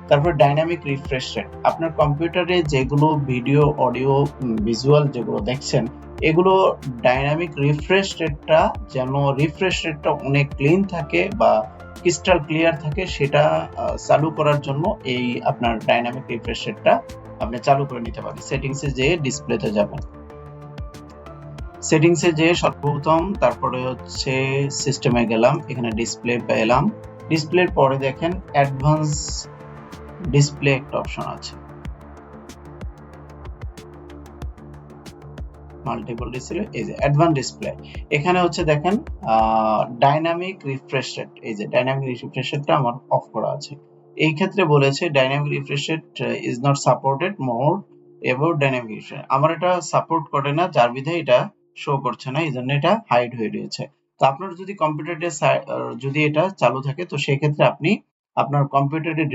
তারপর dynamic refresh rate, আপনার কম্পিউটারে যেগুলো ভিডিও অডিও ভিজুয়াল যেগুলো দেখছেন এগুলো ডাইনামিক রিফ্রেশ রেটটা যেন রিফ্রেশ রেটটা অনেক ক্লিন থাকে বা ক্রিস্টাল ক্লিয়ার থাকে সেটা চালু করার জন্য এই আপনার ডাইনামিক রিফ্রেশ রেটটা আপনি চালু করে নিতে পারেন। সেটিংসে যেয়ে ডিসপ্লেতে যাবেন, সেটিংসে যেয়ে সর্বপ্রথম তারপরে হচ্ছে সিস্টেমে গেলাম, এখানে ডিসপ্লে পেলাম, ডিসপ্লের পরে দেখেন অ্যাডভান্স ডিসপ্লে একটা অপশন আছে, মাল্টিপল ডিসপ্লে, এই যে অ্যাডভান্স ডিসপ্লে, এখানে হচ্ছে দেখেন ডাইনামিক রিফ্রেশ রেট, এই যে ডাইনামিক রিফ্রেশ রেটটা আমার অফ করা আছে। এই ক্ষেত্রে বলেছে dynamic refresh rate is not supported more about dynamic refresh, আমার এটা সাপোর্ট করে না যার বিধায় এটা শো করছে না, এই জন্য এটা হাইড হয়ে রয়েছে। তো আপনার যদি কম্পিউটারে যদি এটা চালু থাকে তো সেই ক্ষেত্রে আপনি আপনার কম্পিউটারের